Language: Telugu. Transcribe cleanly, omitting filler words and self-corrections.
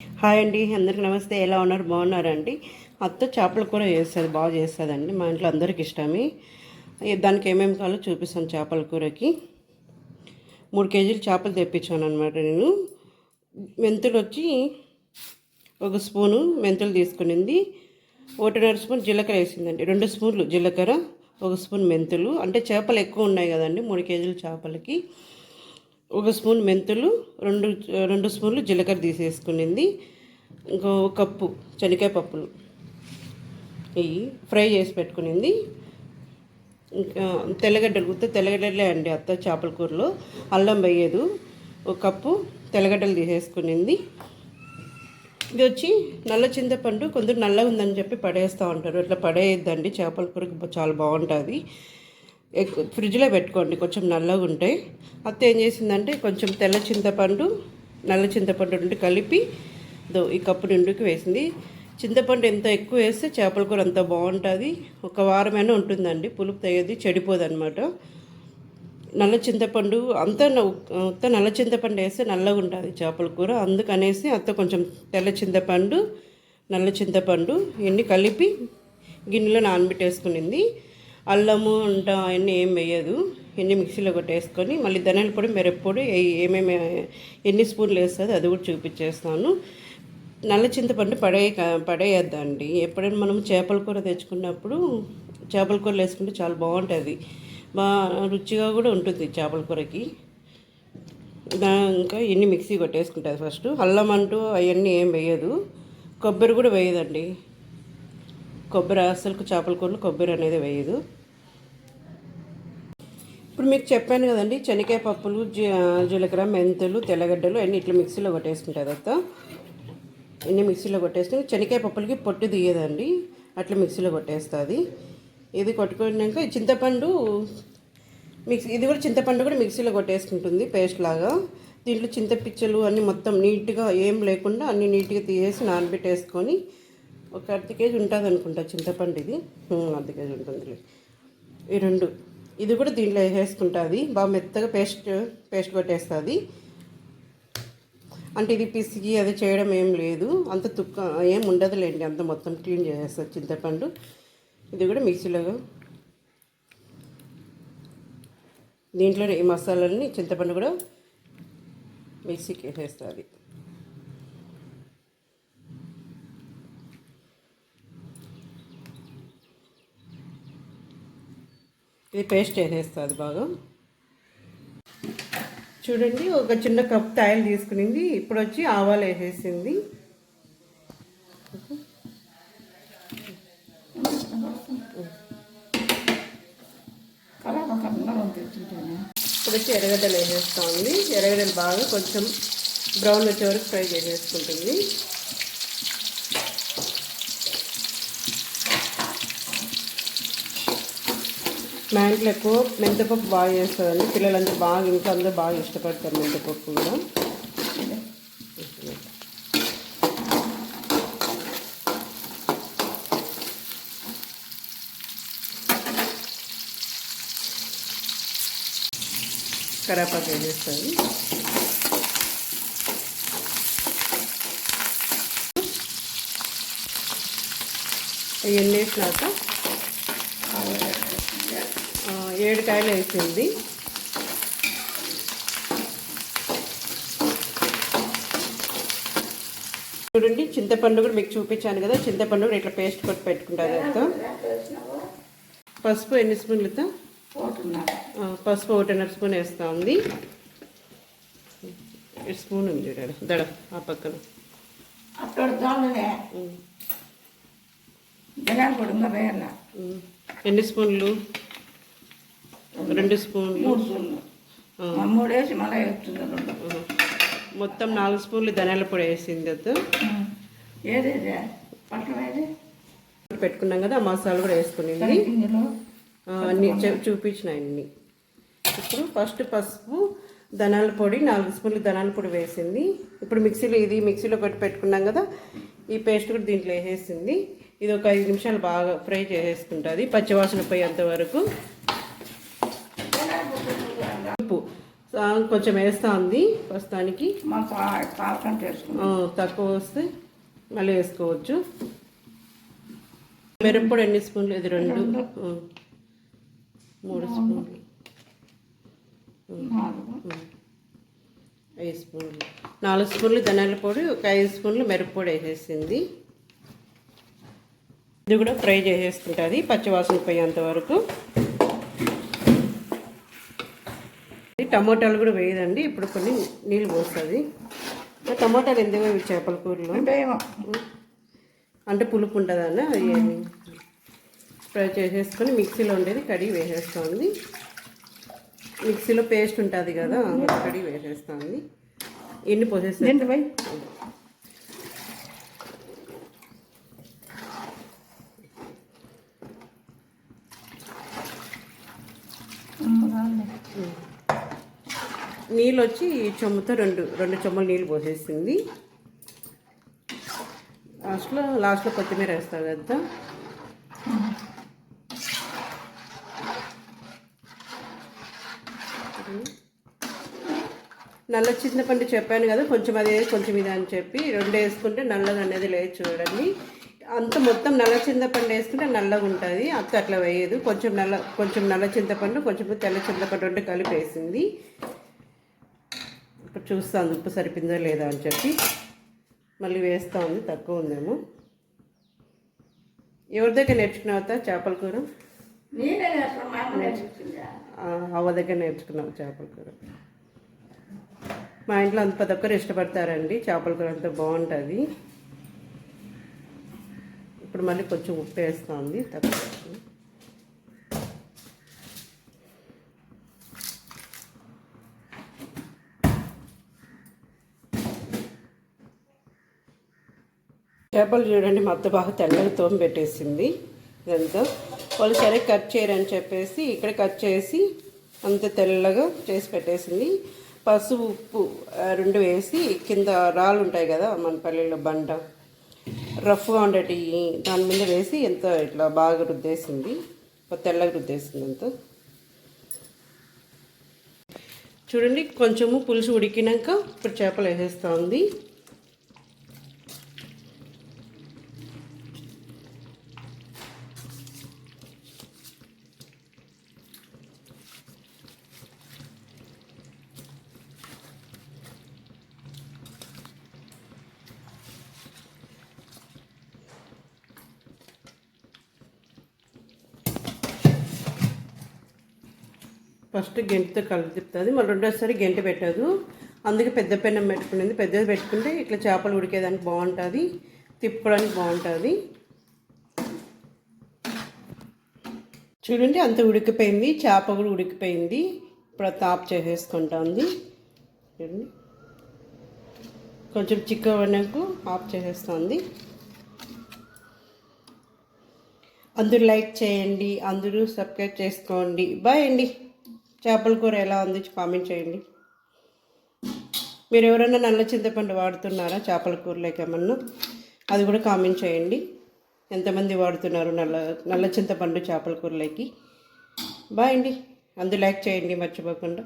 హాయ్ అండి, అందరికి నమస్తే. ఎలా ఉన్నారు? బాగున్నారండి? అత్త చేపల కూర చేస్తుంది, బాగా చేస్తుందండి. మా ఇంట్లో అందరికి ఇష్టమే. దానికి ఏమేమి కావాలో చూపిస్తాను. చేపల కూరకి 3 కేజీలు చేపలు తెప్పించాను అనమాట. నేను మెంతులు వచ్చి 1 స్పూను మెంతులు తీసుకునింది. 1.5 స్పూన్ జీలకర్ర వేసిందండి. 2 స్పూన్లు జీలకర్ర, 1 స్పూన్ మెంతులు. అంటే చేపలు ఎక్కువ ఉన్నాయి కదండి 3 కేజీల చేపలకి. 1 స్పూన్ మెంతులు, 2 స్పూన్లు జీలకర్ర తీసేసుకునింది. ఇంకో కప్పు శనగకాయ పప్పులు ఇవి ఫ్రై చేసి పెట్టుకునింది. ఇంకా తెల్లగడ్డలు, తెల్లగడ్డలే అండి అత్త చేపల కూరలో, అల్లం వేయదు. 1 కప్పు తెల్లగడ్డలు తీసేసుకునింది. ఇది వచ్చి నల్ల చింతపండు. కొందరు నల్లగా ఉందని చెప్పి పడేస్తూ ఉంటారు, ఇట్లా పడేయద్దండి. చేపల కూరకి చాలా బాగుంటుంది. ఫ్రిడ్జ్లో పెట్టుకోండి, కొంచెం నల్లగా ఉంటాయి. అత్త ఏం చేసిందంటే కొంచెం తెల్ల చింతపండు, నల్ల చింతపండు నుండి కలిపి ఈ కప్పు నిండుకి వేసింది. చింతపండు ఎంత ఎక్కువ వేస్తే చేపల కూర అంత బాగుంటుంది. 1 వారమైనా ఉంటుందండి, పులుపు తెగదు, చెడిపోదు అనమాట. నల్ల చింతపండు అంతా నల్ల చింతపండు వేస్తే నల్లగా ఉంటుంది చేపల కూర. అందుకనేసి అత్త కొంచెం తెల్ల చింతపండు, నల్ల చింతపండు ఇవన్నీ కలిపి గిన్నెలో నానబెట్టేసుకునింది. అల్లము అంట అవన్నీ ఏం వేయదు. ఎన్ని మిక్సీలో కొట్టేసుకొని మళ్ళీ ధనియాల పొడి, మిరప్పొడి ఏమేమి ఎన్ని స్పూన్లు వేస్తుంది అది కూడా చూపించేస్తాను. నల్ల చింతపండు పడేయద్దండి. ఎప్పుడైనా మనం చేపల కూర తెచ్చుకున్నప్పుడు చేపల కూరలు వేసుకుంటే చాలా బాగుంటుంది, బాగా రుచిగా కూడా ఉంటుంది చేపల కూరకి. ఇంకా ఇన్ని మిక్సీ కొట్టేసుకుంటుంది ఫస్ట్. అల్లం అంటూ అవన్నీ ఏం వేయదు. కొబ్బరి కూడా వేయదండి. కొబ్బరి అసలు చేపల కూరలో కొబ్బరి అనేది వేయదు. ఇప్పుడు మీకు చెప్పాను కదండి, శనగకాయ పప్పులు, జీలకర్ర, మెంతులు, తెల్లగడ్డలు అన్నీ ఇట్లా మిక్సీలో కొట్టేసుకుంటుంది అత్త. ఇన్ని మిక్సీలో కొట్టేసుకుని శనగకాయ పప్పులకి పొట్టు తీయదండి, అట్లా మిక్సీలో కొట్టేస్తుంది. ఇది కొట్టుకున్నాక చింతపండు ఇది కూడా చింతపండు కూడా మిక్సీలో కొట్టేసుకుంటుంది పేస్ట్ లాగా. దీంట్లో చింతపిచ్చలు అన్నీ మొత్తం నీట్గా ఏం లేకుండా అన్నీ నీట్గా తీసేసి నానబెట్టేసుకొని 1 అర్ధ కేజీ ఉంటుంది అనుకుంటా చింతపండు. ఇది 1/2 కేజీ ఉంటుంది. ఈ 2 ఇది కూడా దీంట్లో వేసేసుకుంటుంది. బాగా మెత్తగా పేస్ట్ కొట్టేస్తుంది. అంటే ఇది పిసికి అది చేయడం ఏం లేదు, అంత ఏం ఉండదులేండి, అంత మొత్తం క్లీన్ చేసేస్తుంది చింతపండు. ఇది కూడా మిక్సీలో దీంట్లో ఈ మసాలాలని చింతపండు కూడా మిక్సీకి వేసేస్తుంది. ఇది పేస్ట్ వేసేస్తుంది బాగా. చూడండి, 1 చిన్న కప్ తాయిలు తీసుకునింది. ఇప్పుడు వచ్చి ఆవాలు వేసేసింది. ఇప్పుడు వచ్చి ఎర్రగడ్డలు వేసేస్తూ ఉంది. ఎర్రగడ్డలు బాగా కొంచెం బ్రౌన్ వచ్చే వరకు ఫ్రై చేసేసుకుంటుంది. మా ఇంట్లో ఎక్కువ మెంతిపప్పు బాగా చేస్తుందండి. పిల్లలందరూ బాగా, ఇంట్లో అందరూ బాగా ఇష్టపడతారు మెంతిపప్పు కూడా. కరేపాకు వేసేస్తుంది. ఇవన్నీ వేసినాక 7 కాయలు వేసింది. చూడండి, చింతపండు కూడా మీకు చూపించాను కదా, చింతపండు కూడా ఇట్లా పేస్ట్ కొట్టి పెట్టుకుంటుంది అంతా. పసుపు ఎన్ని స్పూన్లతో? పసుపు 1.5 స్పూన్ వేస్తూ ఉంది. స్పూన్ ఉంది దడ ఆ పక్కన. ఎన్ని స్పూన్లు? 2 స్పూన్లు. మొత్తం 4 స్పూన్లు ధనియాల పొడి వేసింది. పెట్టుకున్నాం కదా, మసాలా కూడా వేసుకునింది. అన్నీ చూపించిన అన్ని. ఇప్పుడు ఫస్ట్ పసుపు, ధనియాల పొడి 4 స్పూన్లు ధనియాల పొడి వేసింది. ఇప్పుడు మిక్సీలో పెట్టుకున్నాం కదా, ఈ పేస్ట్ కూడా దీంట్లో వేసేసింది. ఇది ఒక 5 నిమిషాలు బాగా ఫ్రై చేసేసుకుంటుంది, పచ్చివాసన పోయేంత వరకు. కొంచెం వేస్తా ఉంది ప్రస్తుతానికి. మా పాలకంటే వేసుకున్నాం. తక్కువ వస్తే మళ్ళీ వేసుకోవచ్చు. మిరప్పొడి ఎన్ని స్పూన్లు? ఇది 2 3 స్పూన్లు 5 స్పూన్లు 4 స్పూన్లు ధనియాల పొడి, ఒక 5 స్పూన్లు మిరప్పొడి వేసేసింది. ఇది కూడా ఫ్రై చేసేస్తుంటుంది పచ్చివాసన పోయేంత వరకు. టమోటాలు కూడా వేయదండి, ఇప్పుడు కొన్ని నీళ్ళు పోస్తుంది. టమోటాలు ఎందుకు వేవి చేపల కూరలో అంటే పులుపు ఉంటుందన్న. ఫ్రై చేసేసుకొని మిక్సీలో ఉండేది కడిగి వేసేస్తుంది. మిక్సీలో పేస్ట్ ఉంటుంది కదా, కడిగి వేసేస్తుంది. ఎన్ని పోసేస్తుంది. నీళ్ళు వచ్చి చెమ్ముతో రెండు చెమ్మలు నీళ్ళు పోసేసింది. లాస్ట్లో కొత్తిమీర వేస్తా కదా. నల్ల చింతపండు చెప్పాను కదా, కొంచెం అదే కొంచెం ఇది అని చెప్పి 2 వేసుకుంటే నల్లగా అనేది లేదు. చూడండి, అంత మొత్తం నల్ల చింతపండు వేసుకుంటే నల్లగా ఉంటుంది. అట్లా వేయదు. కొంచెం నల్ల చింతపండు, కొంచెం తెల్ల చింతపండు 2 కలిపి వేసింది. ఇప్పుడు చూస్తాను ఉప్పు సరిపోయిందో లేదా అని చెప్పి. మళ్ళీ వేస్తూ ఉంది, తక్కువ ఉందేమో. ఎవరి దగ్గర నేర్చుకున్నావుతా చేపల కూర? అవ్వ దగ్గర నేర్చుకున్నావు చేపల కూర. మా ఇంట్లో అంత ప్రతి ఒక్కరు ఇష్టపడతారండి చేపల కూర, అంత బాగుంటుంది. ఇప్పుడు మళ్ళీ కొంచెం ఉప్పు వేస్తుంది, తక్కువ. చేపలు చూడండి, మా అత్త బాగా తెల్లగా తోమి పెట్టేసింది. ఇదంతా వాళ్ళు సరే కట్ చేయరని చెప్పేసి ఇక్కడ కట్ చేసి అంత తెల్లగా చేసి పెట్టేసింది. పసుపు ఉప్పు 2 వేసి కింద రాళ్ళు ఉంటాయి కదా మన పల్లెల్లో బండ రఫ్గా ఉండేటి, దాని మీద వేసి ఎంత ఇట్లా బాగా రుద్దేసింది, తెల్లగా రుద్దేసింది అంత. చూడండి, కొంచెము పులుసు ఉడికినాక ఇప్పుడు చేపలు వేసేస్తూ ఉంది. ఫస్ట్ గెంటితో కలిపి తిప్పుతుంది, మళ్ళీ రెండోసారి గెంటి పెట్టదు. అందుకే పెద్ద పెన్నం పెట్టుకునేది. పెద్దది పెట్టుకుంటే ఇట్లా చేపలు ఉడికేదానికి బాగుంటుంది, తిప్పుకోవడానికి బాగుంటుంది. చూడండి, అంత ఉడికిపోయింది, చేప కూడా ఉడికిపోయింది. ఇప్పుడు ఆఫ్ చేసేసుకుంటుంది. చూడండి, కొంచెం చిక్కవనకు ఆఫ్ చేసేస్తుంది. అందరూ లైక్ చేయండి, అందరూ సబ్స్క్రైబ్ చేసుకోండి. బాయ్ అండి. చేపల కూర ఎలా ఉంది కామెంట్ చేయండి. మీరు ఎవరైనా నల్ల చింతపండు వాడుతున్నారా చేపల కూరలోకి ఏమన్నా, అది కూడా కామెంట్ చేయండి. ఎంతమంది వాడుతున్నారు నల్ల చింతపండు చేపల కూరలోకి. బాయ్ అండి. అందరూ లైక్ చేయండి మర్చిపోకుండా.